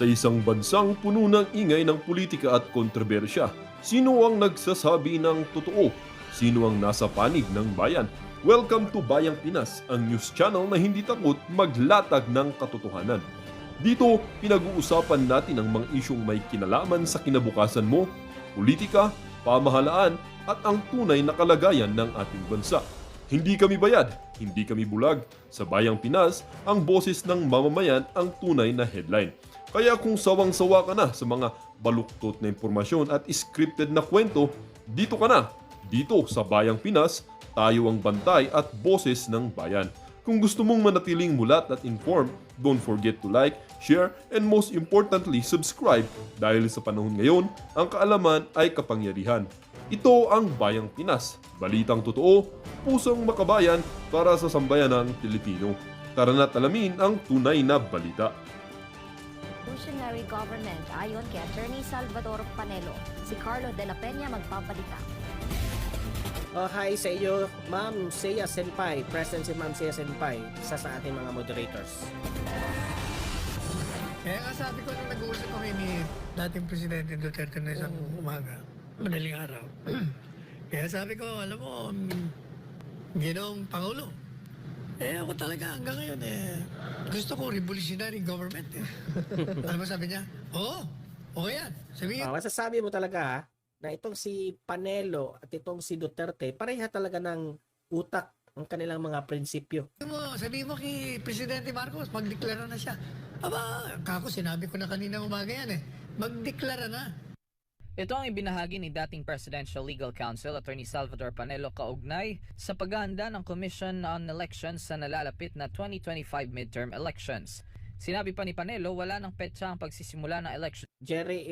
Sa isang bansang puno ng ingay ng politika at kontrobersya, sino ang nagsasabi ng totoo? Sino ang nasa panig ng bayan? Welcome to Bayang Pinas, ang news channel na hindi takot maglatag ng katotohanan. Dito, pinag-uusapan natin ang mga isyong may kinalaman sa kinabukasan mo, politika, pamahalaan at ang tunay na kalagayan ng ating bansa. Hindi kami bayad, hindi kami bulag. Sa Bayang Pinas, ang boses ng mamamayan ang tunay na headline. Kaya kung sawang-sawa ka na sa mga baluktot na impormasyon at scripted na kwento, dito ka na. Dito sa Bayang Pinas, tayo ang bantay at boses ng bayan. Kung gusto mong manatiling mulat at informed, don't forget to like, share, and most importantly, subscribe dahil sa panahon ngayon, ang kaalaman ay kapangyarihan. Ito ang Bayang Pinas, balitang totoo, pusong makabayan para sa sambayanang Pilipino. Tara na't alamin ang tunay na balita. Revolutionary Government ayon kay Attorney Salvador Panelo. Si Carlo de la Peña magpapalita. Hi sa iyo, Ma'am Seiya Senpai. Present si Ma'am Seiya Senpai, isa sa ating mga moderators. Kaya nga sabi ko nung nag-uusap kami ni dating Presidente Duterte na isang umaga, madaling araw. Kaya sabi ko, alam mo, Ginoong Pangulo, ako talaga hanggang ngayon gusto ko revolutionary government Ano ba sabi niya? Oo, okay yan. Sabi niya, Masasabi mo talaga na itong si Panelo at itong si Duterte, pareha talaga ng utak ang kanilang mga prinsipyo. sabi mo kay Presidente Marcos, magdeklara na siya. Aba, kako sinabi ko na kanina umaga yan magdeklara na. Ito ang ibinahagi ni dating Presidential Legal Counsel Attorney Salvador Panelo kaugnay sa paghahanda ng Commission on Elections sa nalalapit na 2025 midterm elections. Sinabi pa ni Panelo, wala nang petsa ang pagsisimula ng election Jerry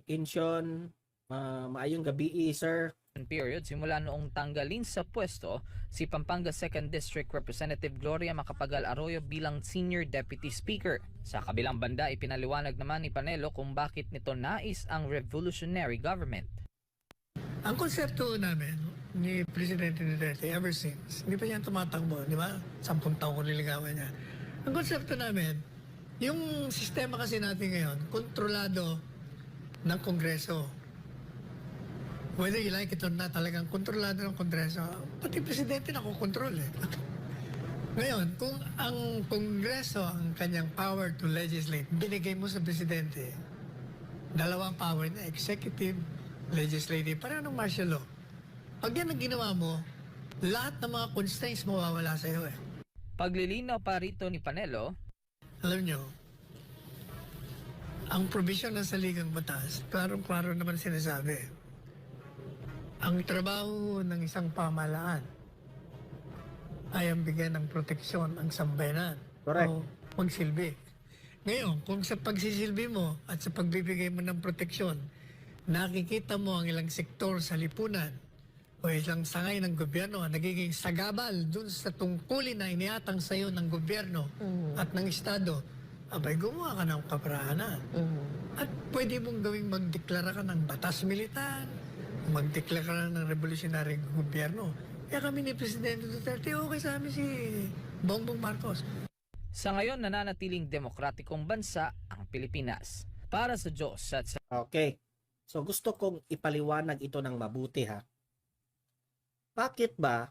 Intion, maayong gabi, sir. period simula noong tanggalin sa pwesto si Pampanga 2nd District Representative Gloria Macapagal Arroyo bilang Senior Deputy Speaker. Sa kabilang banda, ipinaliwanag naman ni Panelo kung bakit nito nais ang revolutionary government. Ang konsepto namin ni Presidente Duterte ever since, hindi pa niya tumatakbo, di ba? 10 taon ko niligawan niya. Ang konsepto namin, yung sistema kasi natin ngayon, kontrolado ng Kongreso. Whether you like it or not, talagang kontrolado ng Kongreso. Pati Presidente nakokontrol Ngayon, kung ang Kongreso ang kanyang power to legislate, binigay mo sa Presidente, dalawang power na executive, legislative, parang ng martial law. Pag yan ang ginawa mo, lahat ng mga constraints mawawala sa iyo Paglilinaw pa rito ni Panelo, Alam nyo, ang provision ng saligang batas, klarong-klaro naman sinasabi. Ang trabaho ng isang pamahalaan ay ang bigyan ng proteksyon ang sambayanan. Correct. O magsilbi. Ngayon, kung sa pagsisilbi mo at sa pagbibigay mo ng proteksyon, nakikita mo ang ilang sektor sa lipunan o isang sangay ng gobyerno nagiging sagabal dun sa tungkulin na iniatang sa iyo ng gobyerno at ng Estado, abay gumawa ka ng kaparaanan. At pwede mong gawing magdeklara ka ng batas militar, magdeklara ka ng revolutionary gobyerno. Kaya kami ni Presidente Duterte, okay sa amin si Bongbong Marcos. sa ngayon nananatiling demokratikong bansa ang Pilipinas. Para sa Diyos at sa Okay. So gusto kong ipaliwanag ito ng mabuti Bakit ba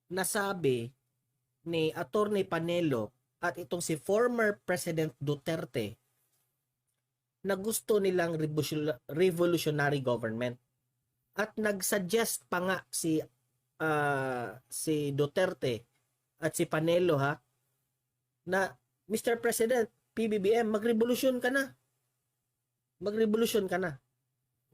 nasabi ni Attorney Panelo at itong si former President Duterte na gusto nilang revolutionary government? At nag-suggest pa nga si Duterte at si Panelo na Mr. President, PBBM, magrevolusyon ka na. Magrevolusyon ka na.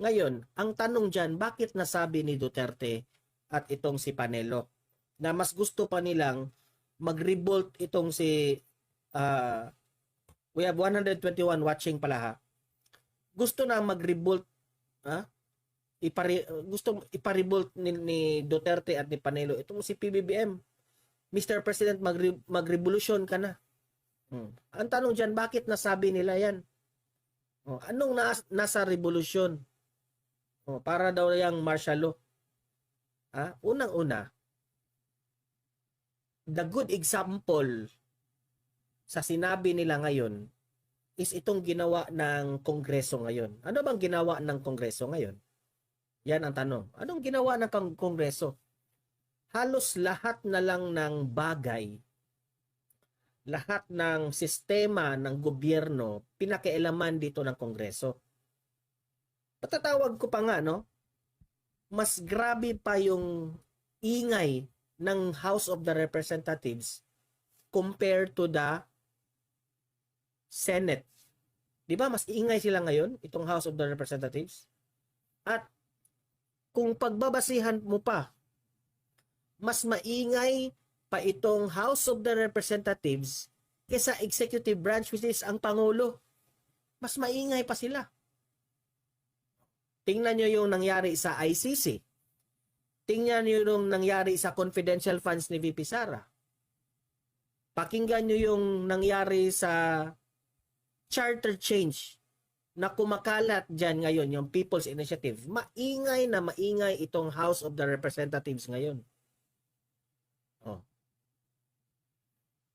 Ngayon, ang tanong dyan, bakit nasabi ni Duterte at itong si Panelo na mas gusto pa nilang mag-revolt itong si we have 121 watching pala Gusto na mag-revolt gusto ipa-revolt ni Duterte at ni Panelo itong si PBBM. Mr. President, magrevolusyon ka na. Ang tanong dyan, bakit nasabi nila yan? Anong nasa revolusyon? Para daw yung martial law. Unang-una, the good example sa sinabi nila ngayon is itong ginawa ng Kongreso ngayon. Ano bang ginawa ng Kongreso ngayon? Yan ang tanong. Anong ginawa ng Kongreso? Halos lahat na lang ng bagay, lahat ng sistema ng gobyerno, pinakialaman dito ng Kongreso. Patatawag ko pa nga, no? Mas grabe pa yung ingay ng House of the Representatives compared to the Senate. Di ba? Mas ingay sila ngayon, itong House of the Representatives. At kung pagbabasihan mo pa, mas maingay pa itong House of the Representatives kaysa executive branch, which is ang Pangulo. Mas maingay pa sila. Tingnan nyo yung nangyari sa ICC. Tingnan nyo yung nangyari sa confidential funds ni VP Sara. Pakinggan nyo yung nangyari sa charter change na kumakalat dyan ngayon, yung People's Initiative. Maingay na maingay itong House of the Representatives ngayon. Oh.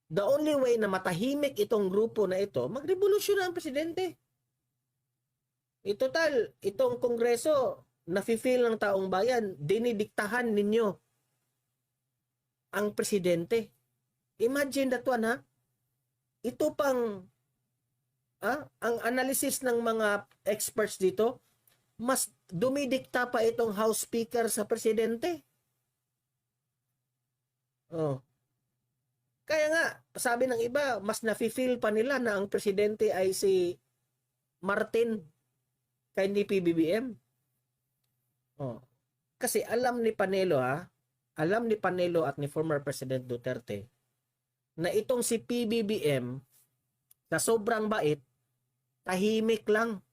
The only way na matahimik itong grupo na ito, magrevolusyon na ang presidente. Total, itong kongreso, nafe-feel ng taong bayan, dinidiktahan ninyo ang presidente. Imagine that one, ha? Ito pang ang analysis ng mga experts dito, mas dumidikta pa itong House Speaker sa presidente. Oh. Kaya nga, sabi ng iba, mas nafe-feel pa nila na ang presidente ay si Martin kaya hindi PBBM. Oh. Kasi alam ni Panelo, alam ni Panelo at ni former President Duterte na itong si PBBM sa sobrang bait, tahimik lang.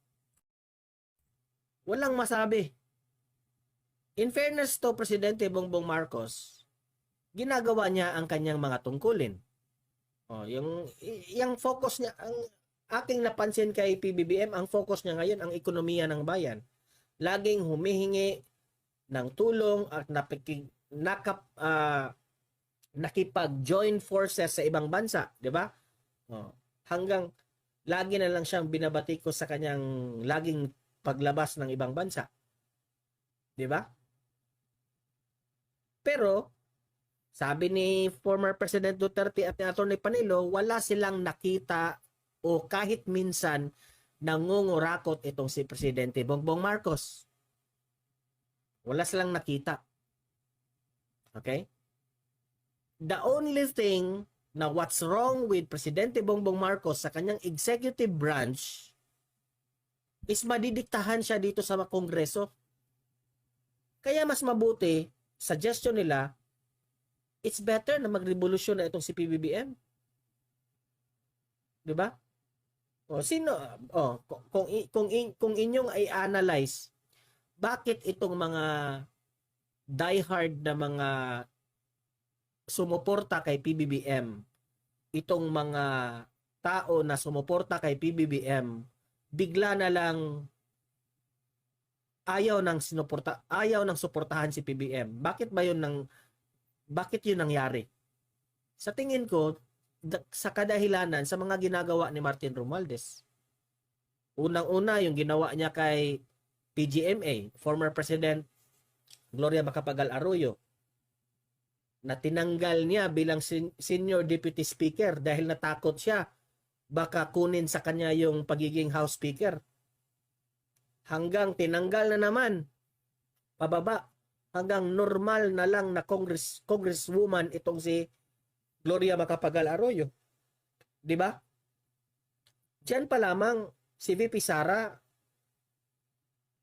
Walang masabi. In fairness to Presidente Bongbong Marcos, ginagawa niya ang kanyang mga tungkulin. Oh, yung focus niya, ang aking napansin kay PBBM, ang focus niya ngayon ang ekonomiya ng bayan. Laging humihingi ng tulong at nakipag-join forces sa ibang bansa, 'di ba? Oh, hanggang lagi na lang siyang binabati ko sa kanyang laging paglabas ng ibang bansa. 'Di ba? Pero sabi ni former President Duterte at ni Atty. Panelo, wala silang nakita o kahit minsan nangungurakot itong si Presidente Bongbong Marcos. Wala silang nakita. Okay? The only thing na what's wrong with Presidente Bongbong Marcos sa kanyang executive branch is madidiktahan siya dito sa Kongreso. Kaya mas mabuti, suggestion nila, it's better na magrevolusyon na itong si PBBM. 'Di ba? O sino kung inyong ay analyze, bakit itong mga diehard na mga sumuporta kay PBBM, itong mga tao na sumuporta kay PBBM, bigla na lang ayaw nang suportahan si PBBM. Bakit yun nangyari? Sa tingin ko, sa kadahilanan sa mga ginagawa ni Martin Romualdez. Unang-una, yung ginawa niya kay PGMA, former President Gloria Macapagal Arroyo, na tinanggal niya bilang Senior Deputy Speaker dahil natakot siya baka kunin sa kanya yung pagiging House Speaker. Hanggang tinanggal na naman, pababa, hanggang normal na lang na congresswoman itong si Gloria Macapagal Arroyo. 'Di ba? Diyan pa lamang si VP Sara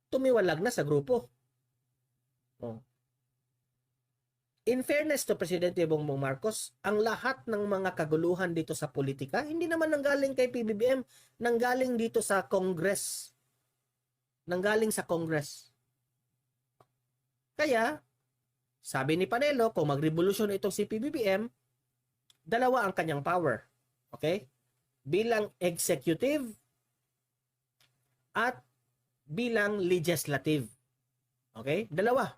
tumiwalag na sa grupo. Oh. In fairness to Presidente Bongbong Marcos, ang lahat ng mga kaguluhan dito sa politika, hindi naman nanggaling kay PBBM, nanggaling dito sa Congress. Nanggaling sa Congress. Kaya, sabi ni Panelo, kung magrevolusyon itong si PBBM, dalawa ang kanyang power. Okay? Bilang executive at bilang legislative. Okay? Dalawa.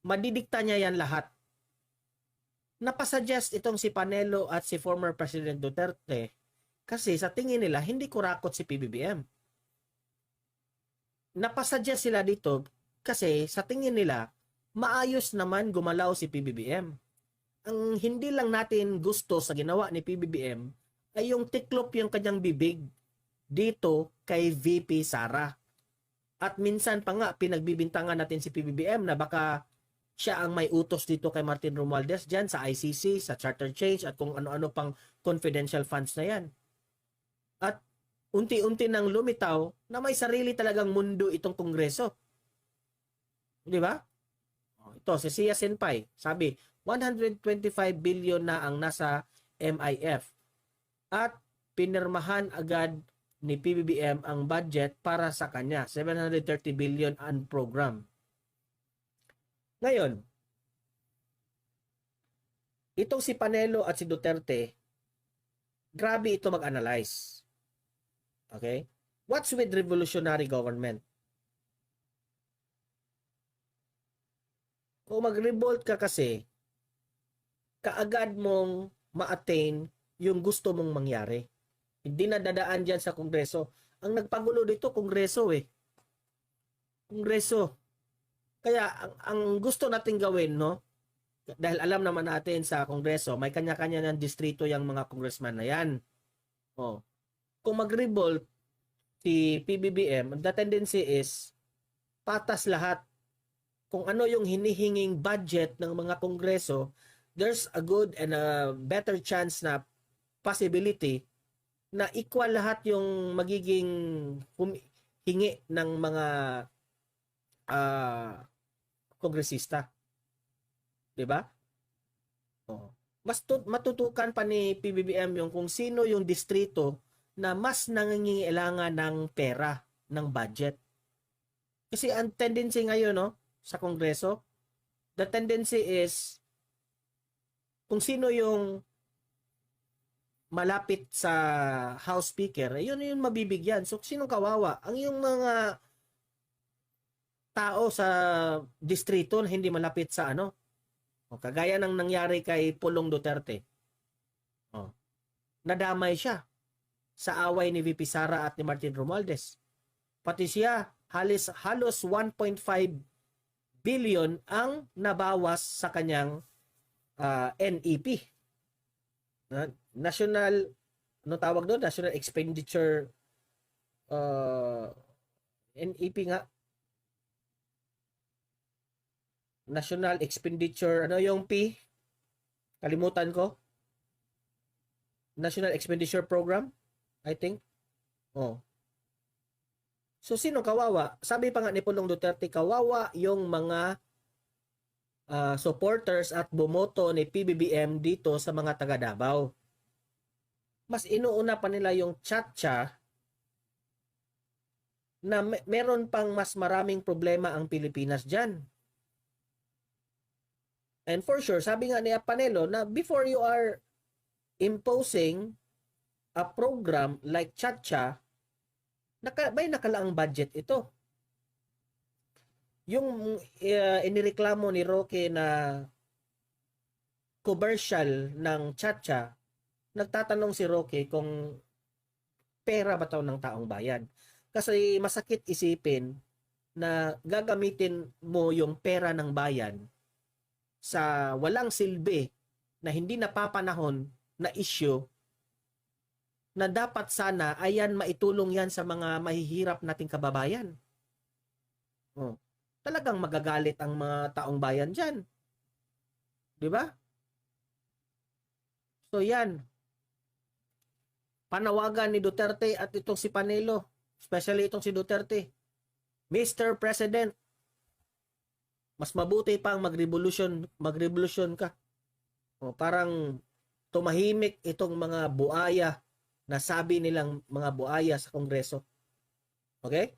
Madidikta niya yan lahat. Napasuggest itong si Panelo at si former President Duterte Kasi sa tingin nila, hindi kurakot si PBBM. Napasadya sila dito kasi sa tingin nila, maayos naman gumalaw si PBBM. Ang hindi lang natin gusto sa ginawa ni PBBM ay yung tiklop yung kanyang bibig dito kay VP Sara. At minsan pa nga pinagbibintangan natin si PBBM na baka siya ang may utos dito kay Martin Romualdez dyan sa ICC, sa charter change at kung ano-ano pang confidential funds na yan. At unti-unti nang lumitaw na may sarili talagang mundo itong Kongreso. Di ba? Ito, si Sia Senpai, sabi, 125 billion na ang nasa MIF. At pinirmahan agad ni PBBM ang budget para sa kanya, 730 billion ang program. Ngayon, itong si Panelo at si Duterte, grabe ito mag-analyze. Okay? What's with revolutionary government? Kung mag-revolt ka kasi, kaagad mong ma-attain yung gusto mong mangyari. Hindi na dadaan dyan sa Kongreso. Ang nagpagulo dito, Kongreso eh. Kongreso. Kaya ang gusto natin gawin, no? Dahil alam naman natin sa Kongreso, may kanya-kanya ng distrito yung mga congressman na yan. Oh. Kung mag-revolt si PBBM, the tendency is patas lahat. Kung ano yung hinihinging budget ng mga Kongreso, there's a good and a better chance na possibility na equal lahat yung magiging hingi ng mga kongresista. 'Di ba? Oh. Mas matutukan pa ni PBBM yung kung sino yung distrito na mas nangangailangan ng pera, ng budget. Kasi ang tendency ngayon, no, sa Kongreso, the tendency is kung sino yung malapit sa House Speaker, yun yung mabibigyan. So, sinong kawawa? Ang yung mga tao sa distrito na hindi malapit sa ano, o kagaya ng nangyari kay Pulong Duterte. O, nadamay siya sa away ni VP Sara at ni Martin Romualdez. Pati siya, halos 1.5 billion ang nabawas sa kanyang NEP. National, ano tawag doon? National Expenditure NEP nga. National Expenditure, ano yung P? Kalimutan ko. National Expenditure Program, I think. Oh. So, sino kawawa? Sabi pa nga ni Pulong Duterte, kawawa yung mga supporters at bumoto ni PBBM dito sa mga taga Davao. Mas inuuna pa nila yung Chatcha na meron pang mas maraming problema ang Pilipinas dyan. And for sure, sabi nga ni Panelo na before you are imposing a program like Chatcha, may nakalaang budget ito. Yung inireklamo ni Roque na commercial ng Chatcha, nagtatanong si Roque kung pera ba ito ng taong bayan. Kasi masakit isipin na gagamitin mo yung pera ng bayan sa walang silbi na hindi napapanahon na issue na dapat sana ayan maitulong yan sa mga mahihirap nating kababayan. Oh. Talagang magagalit ang mga taong bayan dyan. Di ba? So yan. Panawagan ni Duterte at itong si Panelo, especially itong si Duterte. Mr. President, mas mabuti pang magrevolusyon ka. O, parang tumahimik itong mga buaya na sabi nilang mga buaya sa Kongreso. Okay?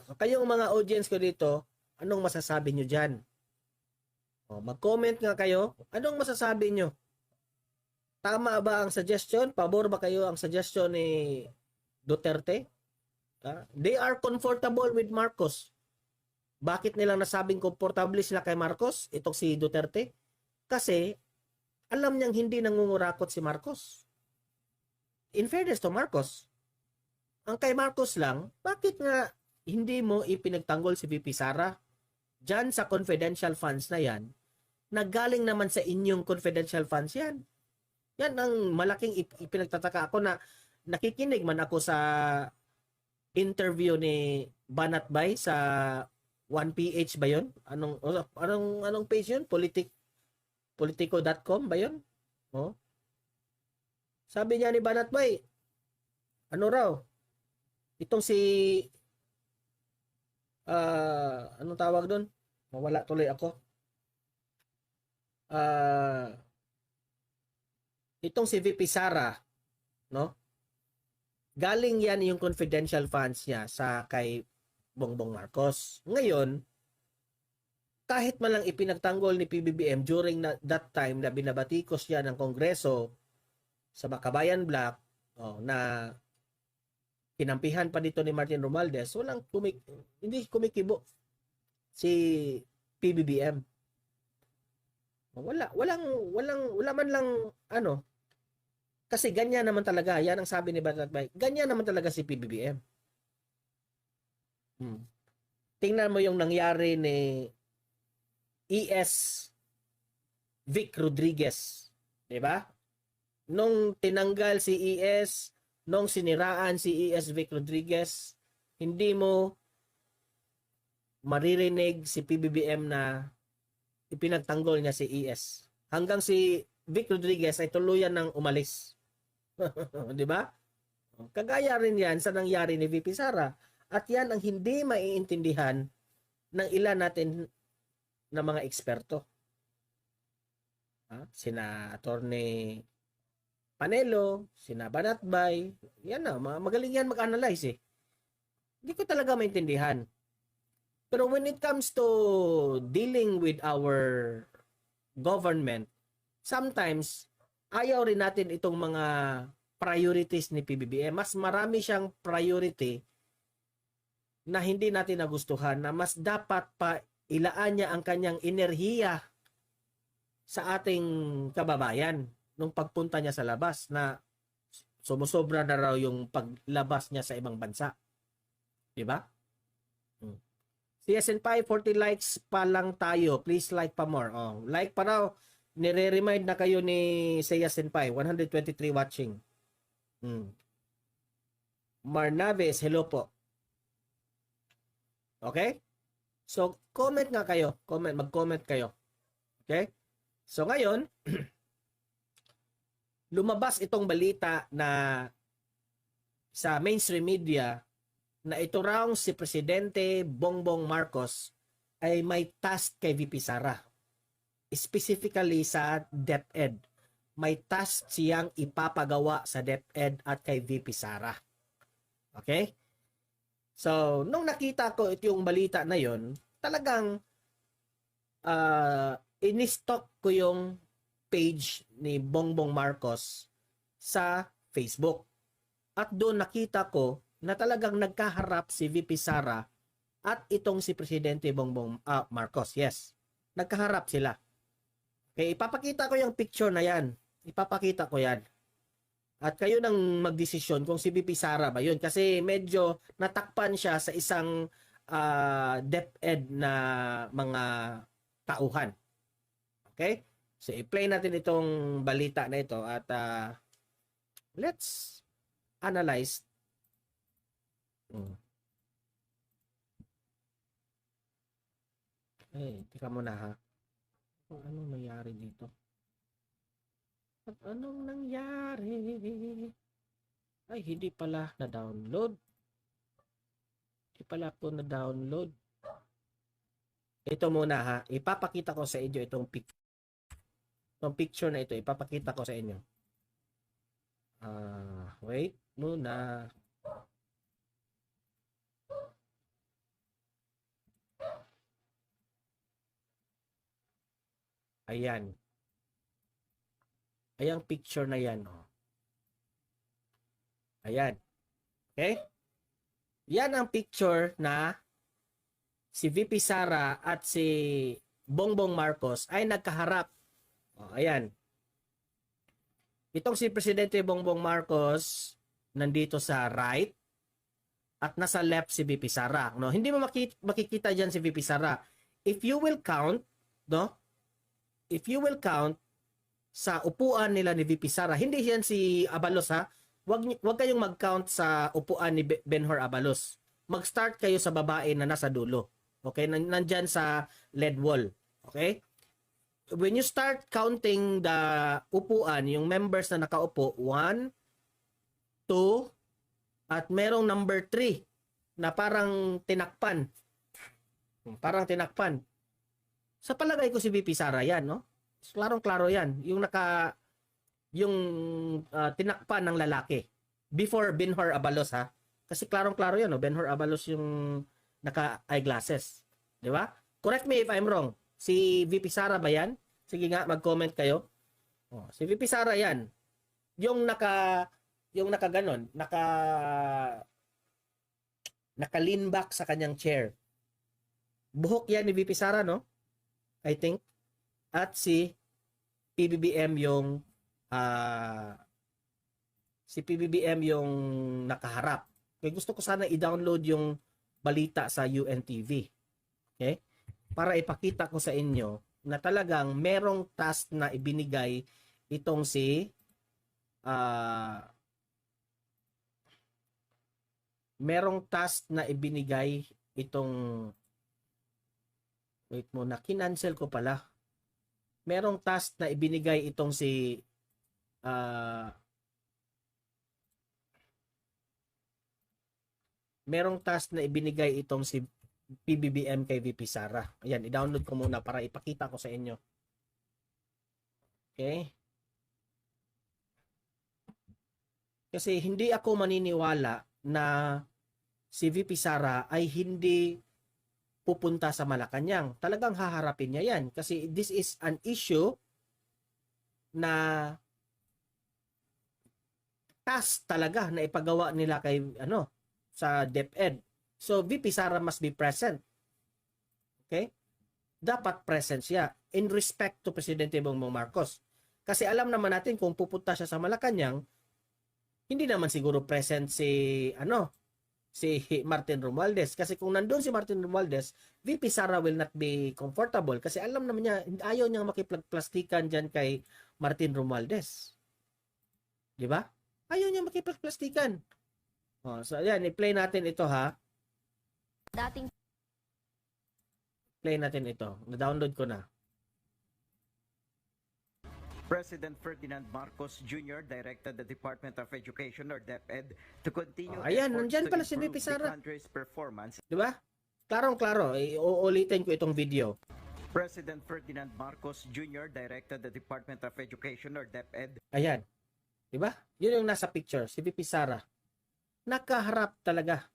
So, kayong mga audience ko dito, anong masasabi nyo dyan? O, mag-comment nga kayo. Anong masasabi nyo? Tama ba ang suggestion? Pabor ba kayo ang suggestion ni Duterte? They are comfortable with Marcos. Bakit nilang nasabing komportable sila kay Marcos? Itong si Duterte? Kasi alam niyang hindi nangungurakot si Marcos. in fairness to Marcos, ang kay Marcos lang, bakit nga hindi mo ipinagtanggol si VP Sara? Diyan sa confidential funds na yan, naggaling naman sa inyong confidential funds yan. Yan ang malaking ipinagtataka ako na nakikinig man ako sa interview ni Banat Bay sa 1PH ba yun? Anong page yun? Politico.com ba yun? Oh. Sabi niya ni Banat Bay, ano raw? Itong si anong tawag doon? Mawala tuloy ako. Itong si VP Sara, no? Galing yan yung confidential funds niya sa kay Bongbong Marcos. Ngayon, kahit man lang ipinagtanggol ni PBBM during that time na binabatikos siya ng Kongreso sa Makabayan Black, na kinampihan pa dito ni Martin Romualdez, hindi kumikibo si PBBM. Wala man lang kasi ganyan naman talaga. Yan ang sabi ni Banat Bay. Ganyan naman talaga si PBBM. Tingnan mo yung nangyari ni ES Vic Rodriguez, 'di ba? Nung tinanggal si ES, nung siniraan si ES Vic Rodriguez, hindi mo maririnig si PBBM na ipinagtanggol niya si ES. Hanggang si Vic Rodriguez ay tuluyan ng umalis. 'Di ba? Kagaya rin 'yan sa nangyari ni VP Sara, at 'yan ang hindi maiintindihan ng ilan natin na mga eksperto. Sina Attorney Panelo, sina Banat Bay, yan na, magaling yan mag-analyze eh. Hindi ko talaga maintindihan. Pero when it comes to dealing with our government, sometimes ayaw rin natin itong mga priorities ni PBBM. Mas marami siyang priority na hindi natin nagustuhan, na mas dapat pa ilaan niya ang kanyang enerhiya sa ating kababayan nung pagpunta niya sa labas, na sumusobra na raw yung paglabas niya sa ibang bansa. Diba? Si SN5, 40 likes pa lang tayo. Please like pa more. Like pa raw. Nire-remind na kayo ni SN5. 123 watching. Marnaves, hello po. Okay? So, comment nga kayo. Mag-comment kayo. Okay? So, ngayon, lumabas itong balita na sa mainstream media na ito raw si Presidente Bongbong Marcos ay may task kay VP Sara. Specifically sa DepEd. May task siyang ipapagawa sa DepEd at kay VP Sara. Okay? So, nung nakita ko yung balita na yon, talagang in-stalk ko yung page ni Bongbong Marcos sa Facebook. At doon nakita ko na talagang nagkaharap si VP Sara at itong si Presidente Bongbong Marcos. Yes, nagkaharap sila. Okay, ipapakita ko yung picture na yan. Ipapakita ko yan. At kayo nang magdesisyon kung si VP Sara ba yun. Kasi medyo natakpan siya sa isang DepEd na mga tauhan. Okay? So, i-play natin itong balita na ito at let's analyze. Tika muna ha. Anong nangyari dito? At anong nangyari? Ay, hindi pala na-download. Hindi pala po na-download. Ito muna ha. Ipapakita ko sa inyo itong picture na ito. Ipapakita ko sa inyo. Wait muna. Ayan. Ayang picture na yan. Ayan. Okay? Yan ang picture na si VP Sara at si Bongbong Marcos ay nagkaharap. Ayan. Itong si Presidente Bongbong Marcos nandito sa right at nasa left si VP Sara, no? Hindi mo makikita diyan si VP Sara. If you will count, no? If you will count sa upuan nila ni VP Sara, hindi yan si Abalos ha. Wag kayong mag-count sa upuan ni Benhur Abalos. Mag-start kayo sa babae na nasa dulo. Okay? Nandyan sa lead wall. Okay? When you start counting the upuan, yung members na nakaupo, 1, 2, at merong number 3 na parang tinakpan. Parang tinakpan. Sa palagay ko si VP Sara yan, no? Klarong-klaro yan. Yung tinakpan ng lalaki. Before Benhur Abalos, ha? Kasi klarong-klaro yan, no? Benhur Abalos yung naka-eyeglasses. Di ba? Correct me if I'm wrong. Si VP Sara ba yan? Sige nga, mag-comment kayo. Oh, si VP Sara yan. Yung nakaganon, naka-lean back sa kanyang chair. Buhok yan ni VP Sara, no? I think. At si PBBM yung nakaharap. Kaya gusto ko sana i-download yung balita sa UNTV. Okay? Para ipakita ko sa inyo na talagang merong task na ibinigay itong si merong task na ibinigay itong wait muna, kinancel ko pala. Merong task na ibinigay itong si merong task na ibinigay itong si PBBM kay VP Sara. Ayan, i-download ko muna para ipakita ko sa inyo. Okay? Kasi hindi ako maniniwala na si VP Sara ay hindi pupunta sa Malacanang. Talagang haharapin niya yan. Kasi this is an issue na task talaga na ipagawa nila kay sa DepEd. So VP Sara must be present. Okay? Dapat present siya in respect to Presidente Bongbong Marcos. Kasi alam naman natin kung pupunta siya sa Malacanang, hindi naman siguro present si Martin Romualdez. Kasi kung nandun si Martin Romualdez, VP Sara will not be comfortable kasi alam naman niya, ayaw niyang makipagplastikan dyan kay Martin Romualdez. Di ba? Ayaw niya makipagplastikan. Oh, so ayan, i-play natin ito ha. Dating Play natin ito. Na-download ko na. President Ferdinand Marcos Jr. directed the Department of Education or DepEd to continue Ayan, efforts nandyan to pala si improve VP Sara. the country's performance. Di ba? Klarong-klaro. Uulitin ko itong video. President Ferdinand Marcos Jr. directed the Department of Education or DepEd Ayan. Di ba? Yun yung nasa picture. Si VP Sara. Nakaharap talaga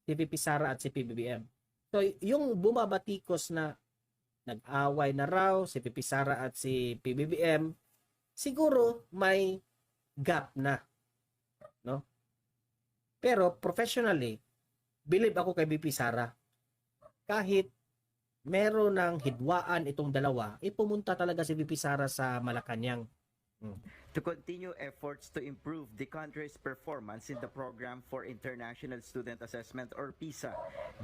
si VP Sara at si PBBM. So, yung bumabatikos na nag-away na raw si VP Sara at si PBBM, siguro may gap na. No? Pero professionally, believe ako kay VP Sara. Kahit meron ng hidwaan itong dalawa, pumunta talaga si VP Sara sa Malacanang. to continue efforts to improve the country's performance in the Program for International Student Assessment or PISA.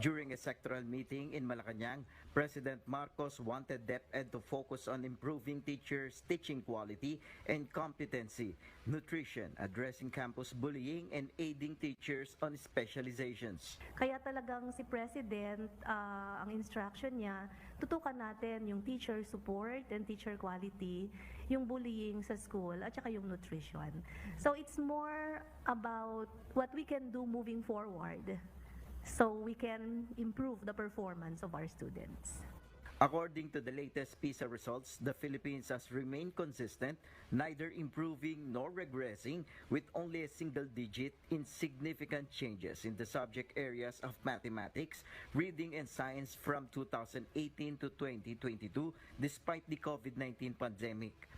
During a sectoral meeting in Malacanang, President Marcos wanted DepEd to focus on improving teachers' teaching quality and competency, nutrition, addressing campus bullying, and aiding teachers on specializations. Kaya talagang si President, ang instruction niya, tutukan natin yung teacher support and teacher quality, yung bullying sa school, at saka yung nutrition. So it's more about what we can do moving forward so we can improve the performance of our students. According to the latest PISA results, the Philippines has remained consistent, neither improving nor regressing, with only a single digit insignificant changes in the subject areas of mathematics, reading, and science from 2018 to 2022, despite the COVID-19 pandemic.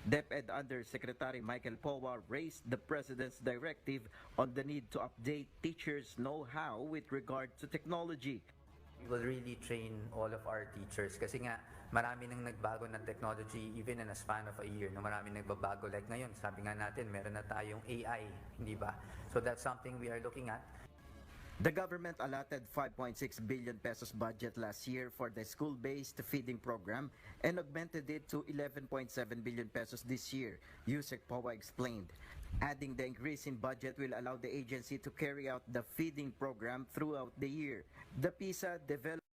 DepEd Undersecretary Michael Powa raised the President's directive on the need to update teachers' know-how with regard to technology. We will really train all of our teachers kasi nga marami nang nagbago ng technology even in a span of a year. No, marami nagbabago. Like ngayon, sabi nga natin, meron na tayong AI, hindi ba? So that's something we are looking at. The government allotted 5.6 billion pesos budget last year for the school-based feeding program and augmented it to 11.7 billion pesos this year, Yusek Powa explained. Adding the increase in budget will allow the agency to carry out the feeding program throughout the year. The PISA developed